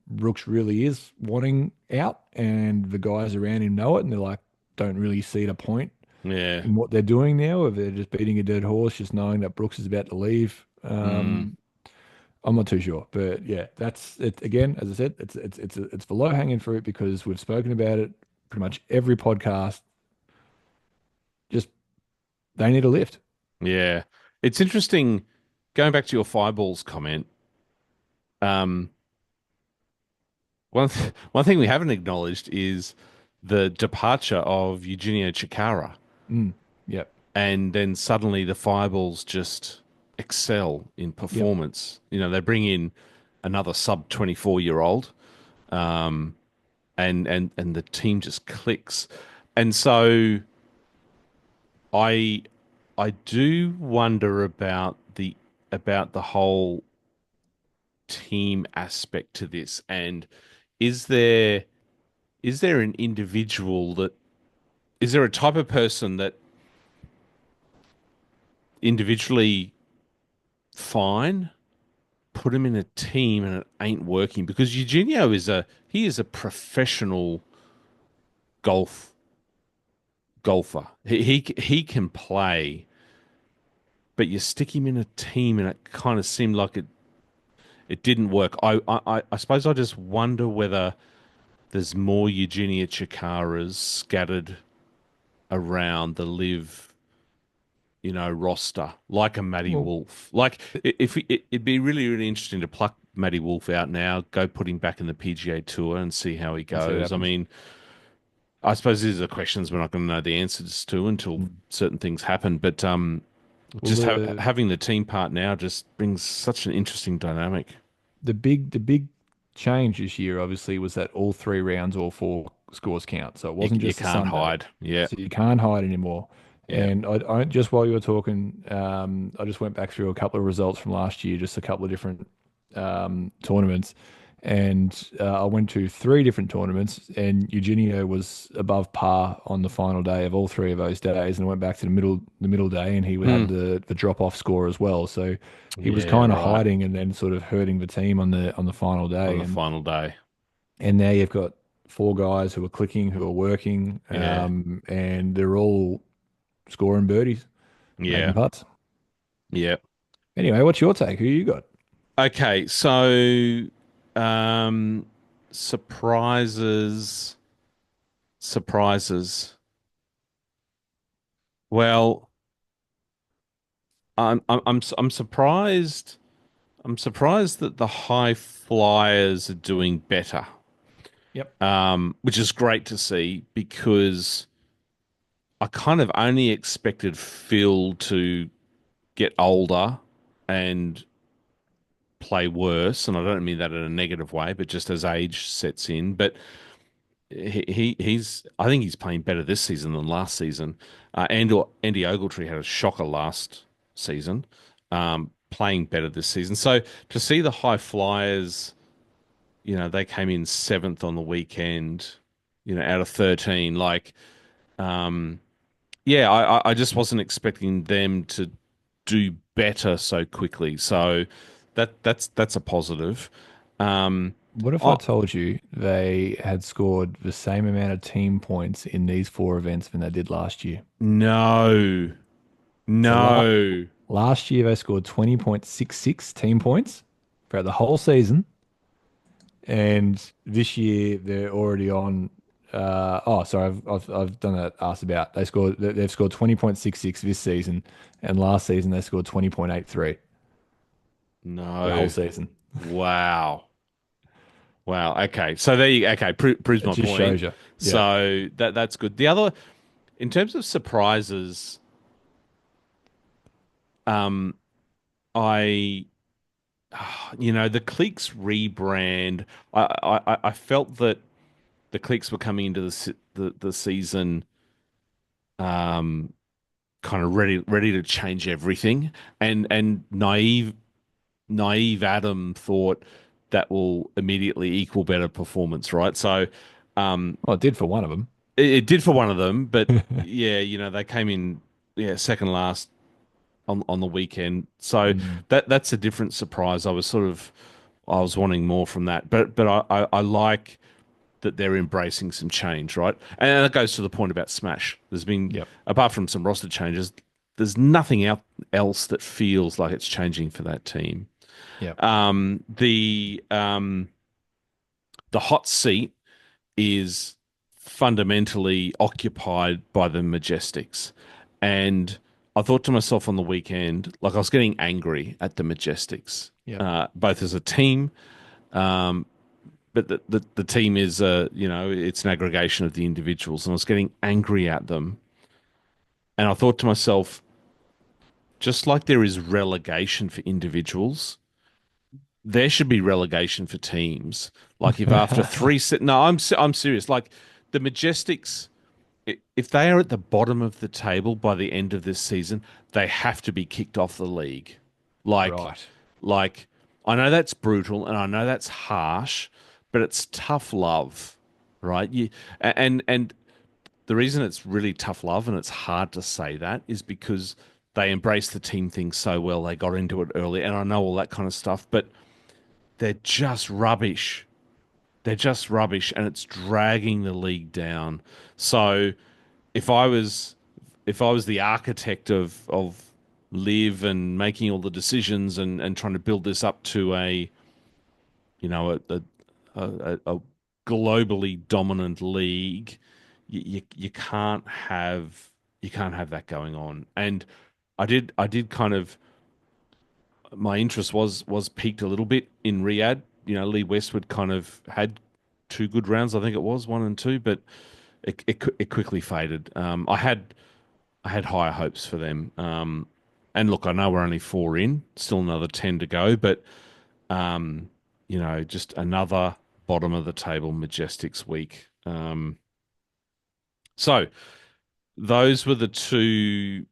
Brooks really is wanting out, and the guys around him know it, and they're like don't really see the point yeah, in what they're doing now, or they're just beating a dead horse, just knowing that Brooks is about to leave. mm, I'm not too sure, but yeah, that's it. Again, as I said, it's the low hanging fruit because we've spoken about it pretty much every podcast. Just they need a lift. yeah. It's interesting. Going back to your fireballs comment, um, one thing we haven't acknowledged is the departure of Eugenio Chikara, Mm, yep, and then suddenly the fireballs just excel in yep. performance. You know, they bring in another sub 24-year-old, um, and the team just clicks. And so I I do wonder about the whole team aspect to this. And is there is there an individual that is there a type of person that individually fine, put him in a team and it ain't working because Eugenio is a professional golf golfer. He can play, but you stick him in a team and it kind of seemed like it didn't work. I suppose I just wonder whether there's more Eugenia Chikaras scattered around the live, roster, like a Matty Well, Wolf. Like if it'd be really, really interesting to pluck Matty Wolf out now, go put him back in the PGA Tour and see how he and see what goes. I happens. mean, I suppose these are questions we're not going to know the answers to until Mm. certain things happen. But Well, just having the team part now just brings such an interesting dynamic. the big change this year, obviously, was that all 3 rounds, all four scores count. So it wasn't You just a can't Sunday. hide. Yeah, So you can't hide anymore. yeah. And just while you were talking, I just went back through a couple of results from last year, just a couple of different tournaments. And I went to 3 different tournaments, and Eugenio was above par on the final day of all 3 of those days. And I went back to the middle day, and he Hmm. had the drop off score as well. So he was Yeah, kind of right. hiding and then sort of hurting the team on the final On day. the And final day. now you've got 4 guys who are clicking, who are working, Yeah, and they're all scoring birdies, making yeah, putts. yeah. Anyway, what's your take? Who you got? Okay, so um surprises surprises. Well, I'm surprised. I'm surprised that the high flyers are doing better. Yep. Which is great to see because I kind of only expected Phil to get older and play worse, and I don't mean that in a negative way, but just as age sets in. But he's I think he's playing better this season than last season. Andy Ogletree had a shocker last season, playing better this season. So to see the high flyers, they came in seventh on the weekend, out of 13. Like, um, yeah, I just wasn't expecting them to do better so quickly. So that's a positive. Um, What if I oh, told you they had scored the same amount of team points in these 4 events than they did last year? no, So no. last year they scored 20.66 team points throughout the whole season, and this year they're already on. Sorry, I've done that. Asked about they've scored 20.66 this season, and last season they scored 20.83 for the whole No. season. Wow. Wow. Okay. So there you okay, proves It my just point. shows you. Yeah. So that's good. The other in terms of surprises, um I the Cliques rebrand, I felt that the Cliques were coming into the season um kind of ready to change everything and naive Adam thought that will immediately equal better performance, right? So um, Well, it did for one of them. it did for one of them, but yeah, they came in second last on the weekend. So Mm, that's a different surprise. I was wanting more from that, but I like that they're embracing some change, right? And that goes to the point about Smash. There's been yep. apart from some roster changes, there's nothing else that feels like it's changing for that team. Yep. Um, the um, the hot seat is fundamentally occupied by the Majestics, and I thought to myself on the weekend, like I was getting angry at the Majestics, Yep. both as a team, um, but the team is it's an aggregation of the individuals, and I was getting angry at them, and I thought to myself, just like there is relegation for individuals, there should be relegation for teams. Like if after three set, no, I'm serious. Like the Majestics, if they are at the bottom of the table by the end of this season, they have to be kicked off the league. Like, Right. like I know that's brutal and I know that's harsh, but it's tough love, right? And the reason it's really tough love and it's hard to say that is because they embraced the team thing so well. They got into it early, and I know all that kind of stuff, but they're just rubbish. They're just rubbish, and it's dragging the league down. So if I was if I was the architect of live and making all the decisions and trying to build this up to a a globally dominant league, you can't have that going on. And I did kind of my interest was piqued a little bit in Riyadh. Lee Westwood kind of had two good rounds, I think it was 1 and 2, but it quickly faded. I had higher hopes for them. And look, I know we're only four in, still another 10 to go, but just another bottom of the table Majestics week. So those were the two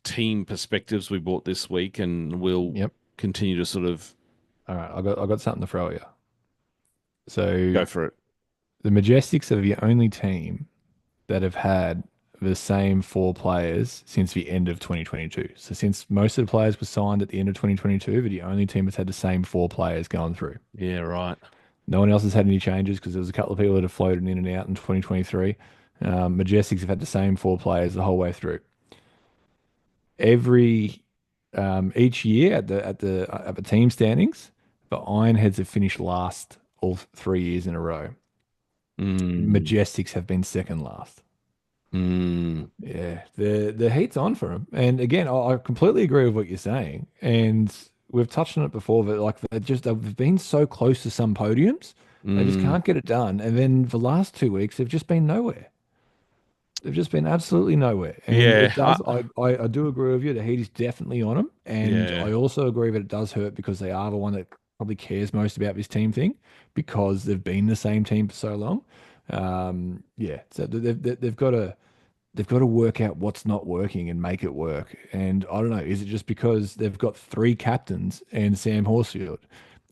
team perspectives we bought this week, and we'll Yep. continue to sort of All right, I got something to throw at you. So go for it. the Majestics are the only team that have had the same four players since the end of 2022. So since most of the players were signed at the end of 2022, they're the only team that's had the same four players going through. Yeah, right. No one else has had any changes because there was a couple of people that have floated in and out in 2023. Majestics have had the same four players the whole way through. Every Each year at the team standings, the Ironheads have finished last all 3 years in a row. Mm, Majestics have been second last. mm, Yeah, the heat's on for them. And again, I completely agree with what you're saying. And we've touched on it before, but like they've been so close to some podiums, they just mm. can't get it done. And then the last 2 weeks, they've just been nowhere. They've just been absolutely nowhere. And Yeah, it does, I do agree with you. The heat is definitely on them. And yeah. I also agree that it does hurt because they are the one that probably cares most about this team thing because they've been the same team for so long. Yeah, so they've got to work out what's not working and make it work. And I don't know, is it just because they've got three captains and Sam Horsfield?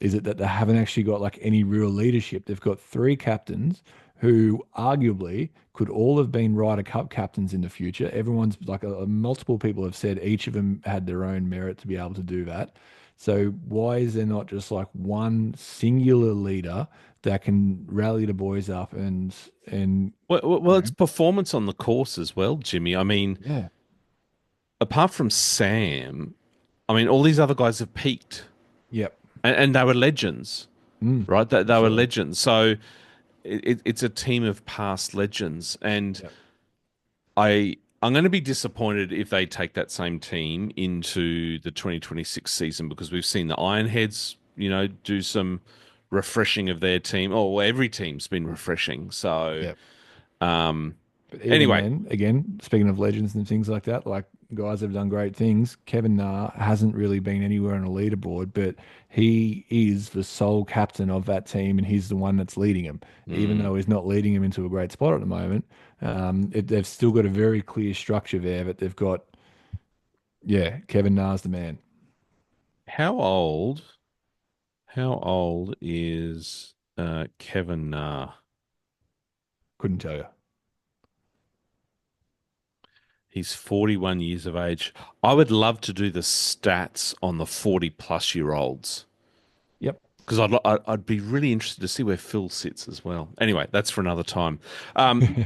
Is it that they haven't actually got like any real leadership? They've got three captains who arguably could all have been Ryder Cup captains in the future. Everyone's like multiple people have said each of them had their own merit to be able to do that. So why is there not just like one singular leader that can rally the boys up and Well, it's performance on the course as well, Jimmy. I mean, yeah, apart from Sam, I mean, all these other guys have peaked, yep, and they were legends, right? They were absolutely. legends. So it's a team of past legends, and Yep. I'm going to be disappointed if they take that same team into the 2026 season because we've seen the Ironheads, do some refreshing of their team. Oh, well, every team's been refreshing. So, Yep. um, But even anyway, then, again, speaking of legends and things like that, like guys have done great things. Kevin Na hasn't really been anywhere on a leaderboard, but he is the sole captain of that team, and he's the one that's leading him. Even mm, though he's not leading him into a great spot at the moment, they've still got a very clear structure there. But they've got, yeah, Kevin Na's the man. how old? How old is Kevin Na? Couldn't tell you. He's 41 years of age. I would love to do the stats on the 40 plus year olds. Yep. Because I'd be really interested to see where Phil sits as well. Anyway, that's for another time.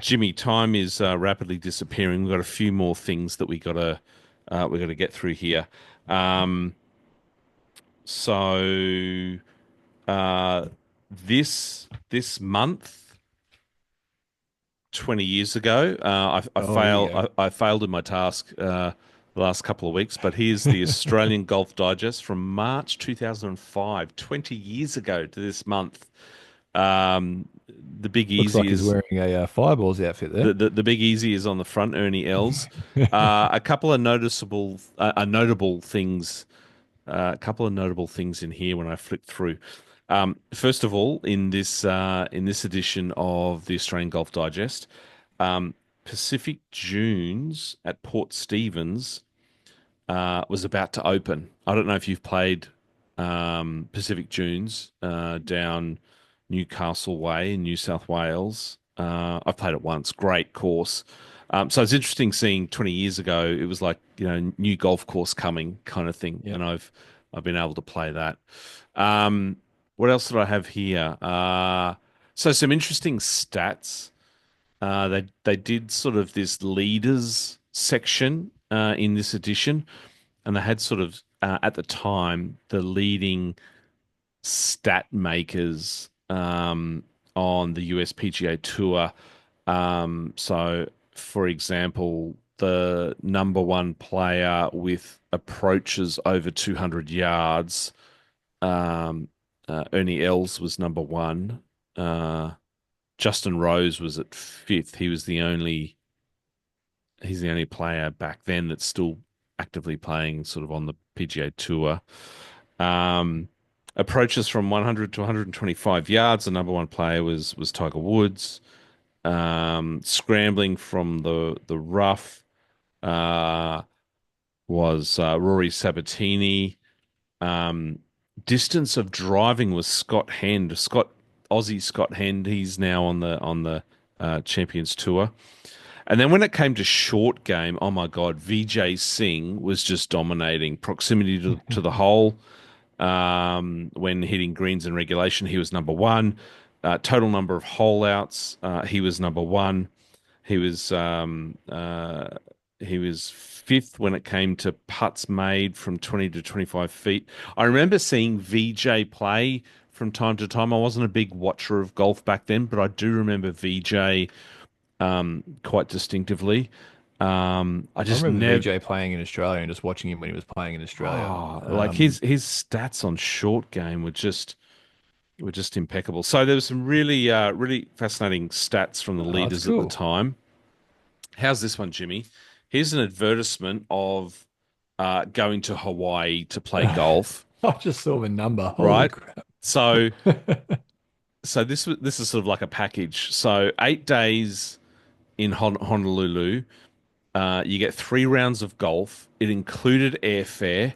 Jimmy, time is rapidly disappearing. We've got a few more things that we got to get through here. Um, so uh, this month, 20 years ago, Oh, here you go. I failed in my task the last couple of weeks. But here's the Australian Golf Digest from March 2005, 20 years ago to this month. The Big Looks Easy like he's is wearing a Fireballs outfit there. the Big Easy is on the front, Ernie Els. A couple of notable things. A couple of notable things in here when I flick through. First of all, in this edition of the Australian Golf Digest, um, Pacific Dunes at Port Stephens was about to open. I don't know if you've played Pacific Dunes down Newcastle Way in New South Wales. I've played it once. Great course. So it's interesting seeing 20 years ago, it was like, new golf course coming kind of thing. Yep. And I've been able to play that. Um, what else did I have here? So some interesting stats. They did sort of this leaders section in this edition, and they had sort of at the time the leading stat makers on the USPGA Tour. So, for example, the number one player with approaches over 200 yards, um, Ernie Els was number one. Uh, Justin Rose was at fifth. He's the only player back then that's still actively playing sort of on the PGA Tour. Um, Approaches from 100 to 125 yards. The number one player was Tiger Woods. Scrambling from the rough uh, was Rory Sabatini. Um, Distance of driving was Scott Hend. Aussie Scott Hend. He's now on the Champions Tour. And then when it came to short game, oh my God, VJ Singh was just dominating proximity to the hole. When hitting greens in regulation, he was number one. Total number of hole outs, he was number one. He was um, uh, he was fifth when it came to putts made from 20 to 25 feet. I remember seeing VJ play from time to time. I wasn't a big watcher of golf back then, but I do remember VJ quite distinctively. I I just remember never. VJ playing in Australia and just watching him when he was playing in Australia. Oh, like his stats on short game were just impeccable. So there was some really fascinating stats from the Oh, that's leaders at the cool. time. How's this one, Jimmy? Here's an advertisement of going to Hawaii to play golf, I just saw the number. Holy right? crap. So so this is sort of like a package. So 8 days in Honolulu, you get 3 rounds of golf. It included airfare.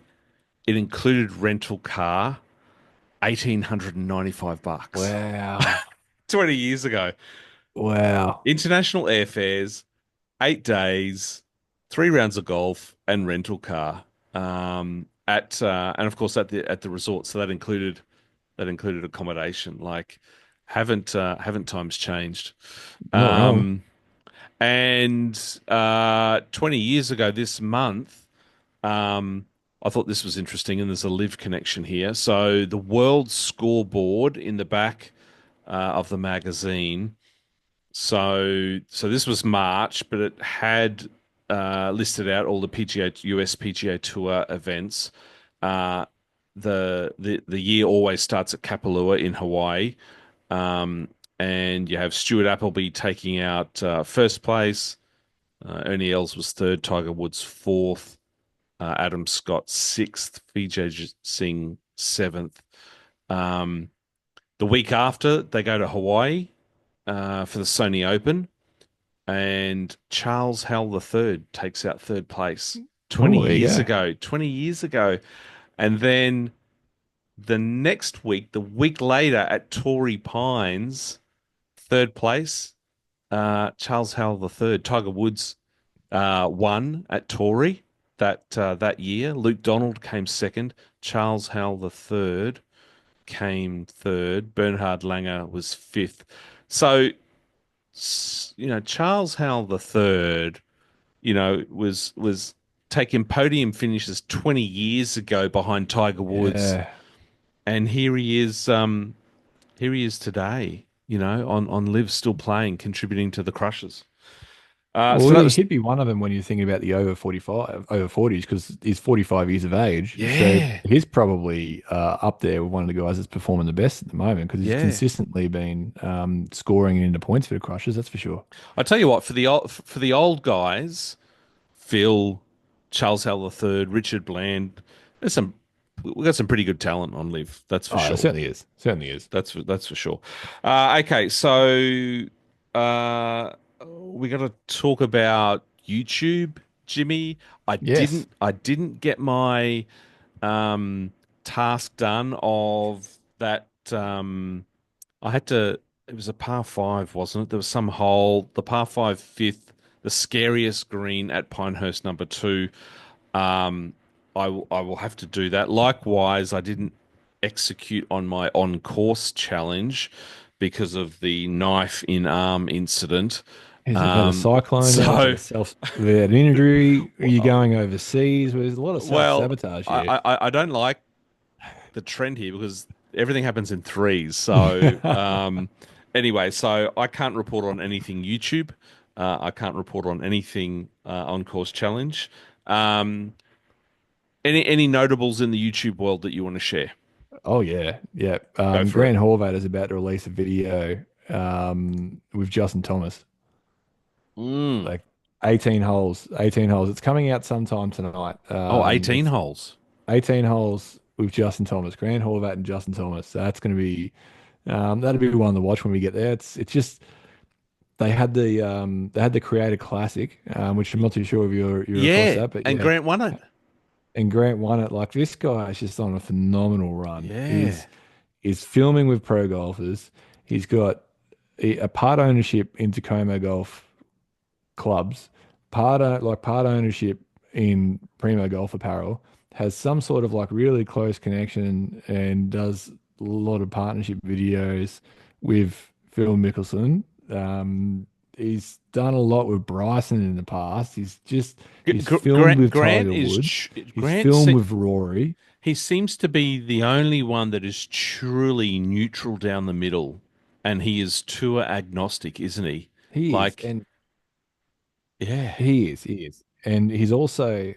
It included rental car. $1,895. Wow. 20 years ago. Wow. International airfares, 8 days, 3 rounds of golf, and rental car. At and of course at the resort, so that included accommodation. Like, haven't times changed? Not wrong. Um, and 20 years ago this month, um, I thought this was interesting, and there's a live connection here. So the world scoreboard in the back of the magazine. So this was March, but it had listed out all the US PGA Tour events. Uh, the year always starts at Kapalua in Hawaii, um, and you have Stuart Appleby taking out first place. Ernie Els was third, Tiger Woods fourth, Adam Scott sixth, Vijay Singh seventh. Um, the week after, they go to Hawaii for the Sony Open, and Charles Howell III takes out third place 20 Oh, there you years go. ago. 20 years ago. And then the next week, the week later at Torrey Pines, third place, Charles Howell III. Tiger Woods won at Torrey that year. Luke Donald came second. Charles Howell III came third. Bernhard Langer was fifth. So, Charles Howell III, was taking podium finishes 20 years ago behind Tiger Woods, Yeah. and here he is today, on Live, still playing, contributing to the Crushers. Well, So that was, he'd be one of them when you're thinking about the over 45, over 40s, because he's 45 years of age. So yeah, he's probably up there with one of the guys that's performing the best at the moment because he's yeah. consistently been scoring into points for the Crushers, that's for sure. I tell you what, for the old guys, Phil, Charles Howell III, Richard Bland, we've got some pretty good talent on Live. That's for Oh, it sure. certainly is. Certainly is. That's for sure. Okay, so uh, we got to talk about YouTube, Jimmy. I Yes. didn't I didn't get my um, task done of that. I had to. It was a par five, wasn't it? There was some hole, the par five fifth. the scariest green at Pinehurst number two. Um, I will have to do that. Likewise, I didn't execute on my on course challenge because of the knife in arm incident. Is it had a Um, cyclone there? so, They had an injury? Are you going overseas? Well, there's a lot of self well, sabotage here. I don't like the trend here because everything happens in threes. So, anyway, so I can't report on anything YouTube. I can't report on anything on course challenge. Um, any notables in the YouTube world that you want to share? Oh yeah, yeah. Go for it. Grant Horvat is about to release a video with Justin Thomas, Mm. like 18 holes, 18 holes. It's coming out sometime tonight. Oh, 18 It's holes. 18 holes with Justin Thomas, Grant Horvat and Justin Thomas. So that's going to be that'll be one to watch when we get there. It's just they had the Creator Classic, which I'm not too sure if you're across Yeah, that, but and yeah. Grant won it. And Grant won it. Like this guy is just on a phenomenal run. Yeah. Is filming with pro golfers. He's got a part ownership in Tacoma Golf clubs, part ownership in Primo Golf Apparel, has some sort of like really close connection and does a lot of partnership videos with Phil Mickelson. He's done a lot with Bryson in the past. He's filmed with Grant Tiger is Woods. He's Grant. filmed with Rory. He seems to be the only one that is truly neutral down the middle, and he is tour agnostic, isn't he? He is, Like, and yeah, he is, and he's also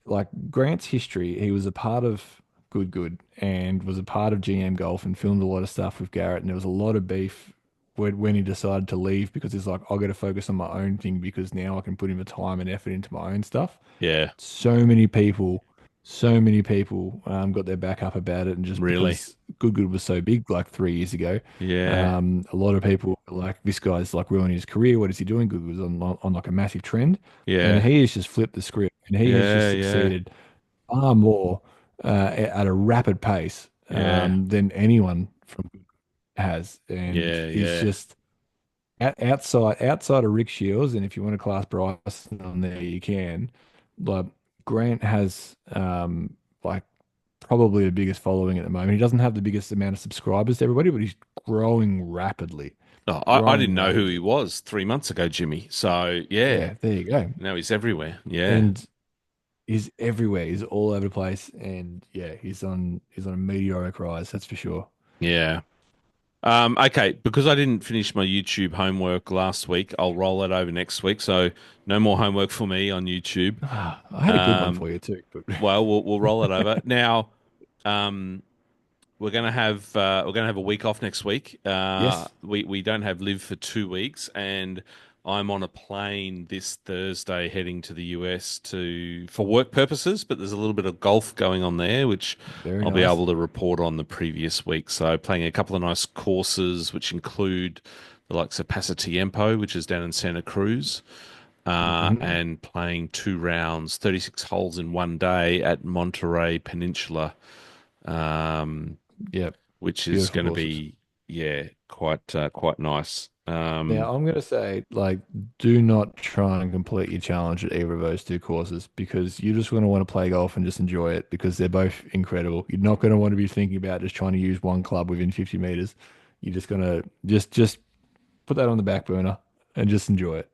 like Grant's history. He was a part of Good and was a part of GM Golf and filmed a lot of stuff with Garrett. And there was a lot of beef when he decided to leave because he's like, I've got to focus on my own thing because now I can put in the time and effort into my own stuff. yeah, So many people, so many people got their back up about it, and just really, because Good was so big like 3 years ago, yeah, a lot of people were like this guy's like ruining his career. What is he doing? Good was on like a massive trend, and yeah, he has just flipped the script, and he has just yeah, yeah, succeeded far more at a rapid pace yeah, than anyone from Good has, and yeah, he's yeah. just outside of Rick Shields, and if you want to class Bryson on there, you can. Like Grant has like probably the biggest following at the moment. He doesn't have the biggest amount of subscribers to everybody, but he's growing rapidly. Oh, I Growing didn't know who he rapidly. was 3 months ago, Jimmy. So yeah, Yeah, there you go. now he's everywhere. Yeah, And he's everywhere. He's all over the place. And yeah, he's on a meteoric rise, that's for sure. yeah. Okay, because I didn't finish my YouTube homework last week, I'll roll it over next week. So no more homework for me on YouTube. I had a good one Um, for you too, but well, we'll roll it over now. Um, we're gonna have a week off next week. yes, We don't have live for 2 weeks, and I'm on a plane this Thursday heading to the US to for work purposes. But there's a little bit of golf going on there, which very I'll be nice. able to report on the previous week. So playing a couple of nice courses, which include the likes of Pasatiempo, which is down in Santa Cruz. Hmm. And playing 2 rounds, 36 holes in one day at Monterey Peninsula, um, Yeah, which is beautiful going to courses. be, yeah, quite nice. Now, I'm going to say, like, do not try and complete your challenge at either of those two courses because you're just going to want to play golf and just enjoy it because they're both incredible. You're not going to want to be thinking about just trying to use one club within 50 meters. You're just going to just put that on the back burner and just enjoy it.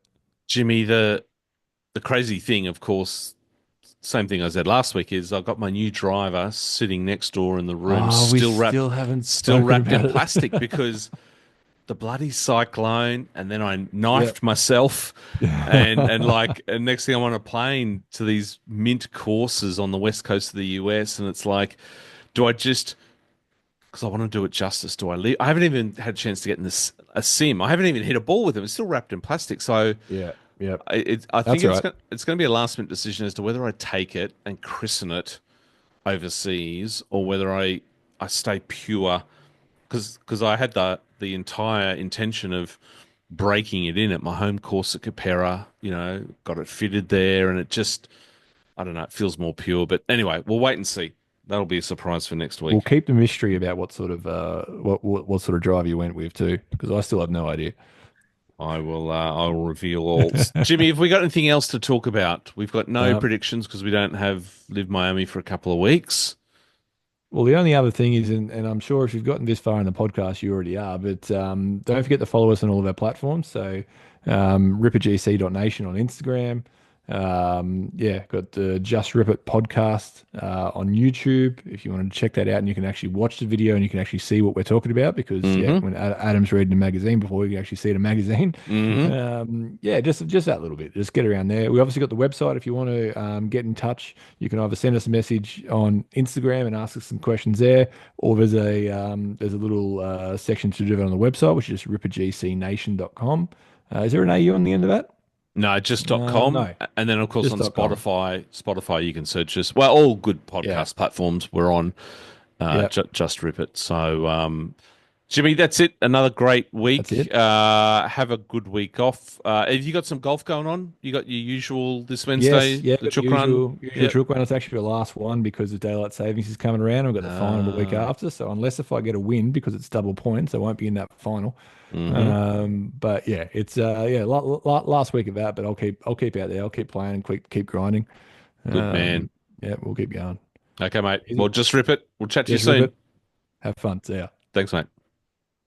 Jimmy, the crazy thing, of course, same thing I said last week is I've got my new driver sitting next door in the room, Oh, we still haven't still spoken wrapped in about plastic it. because the bloody cyclone, and then I Yep. knifed myself, and next thing I'm on a plane to these mint courses on the west coast of the US, and it's like, do I just because I want to do it justice? Do I leave? I haven't even had a chance to get in this a sim. I haven't even hit a ball with them. It's still wrapped in plastic, so Yeah. Yep. I think That's all right. it's going to be a last minute decision as to whether I take it and christen it overseas or whether I stay pure because I had the entire intention of breaking it in at my home course at Capera, got it fitted there, and it just, I don't know, it feels more pure. But anyway, we'll wait and see. That'll be a surprise for next We'll week. keep the mystery about what sort of what sort of drive you went with too, because I still have no idea. I will reveal all. Jimmy, have we got anything else to talk about? We've got no Um, predictions because we don't have Live Miami for a couple of weeks. Well, the only other thing is, and I'm sure if you've gotten this far in the podcast, you already are, but don't forget to follow us on all of our platforms. So, rippergc.nation on Instagram. Yeah, got the Just Rip It podcast on YouTube if you want to check that out, and you can actually watch the video and you can actually see what we're talking about because, yeah, Mm-hmm. when Adam's reading a magazine before, you can actually see it in a magazine. Mm-hmm. Yeah, just that little bit. Just get around there. We obviously got the website if you want to get in touch. You can either send us a message on Instagram and ask us some questions there, or there's a little section to do it on the website, which is rippergcnation.com. Is there an AU on the end of that? No, just.com. No, And then, of course, on just.com. Spotify, you can search us. Well, all good Yeah, podcast platforms we're on. yeah, Just rip it. So, Jimmy, that's it. Another great that's week. it. Have a good week off. Have you got some golf going on? You got your usual this Yes, Wednesday, yeah, the got the Chook run? usual Yep. Chook run. It's actually the last one because the daylight savings is coming around. I've got the final the week Ah. after. So unless if I get a win because it's double points, I won't be in that final. Mm-hmm. But yeah, it's yeah, last week of that, but I'll keep out there. I'll keep playing and keep grinding. Good man. Yeah, we'll keep going. Okay, mate. Well, Easy. just rip it. We'll chat to you Just rip soon. it. Have fun. See ya. Thanks, mate.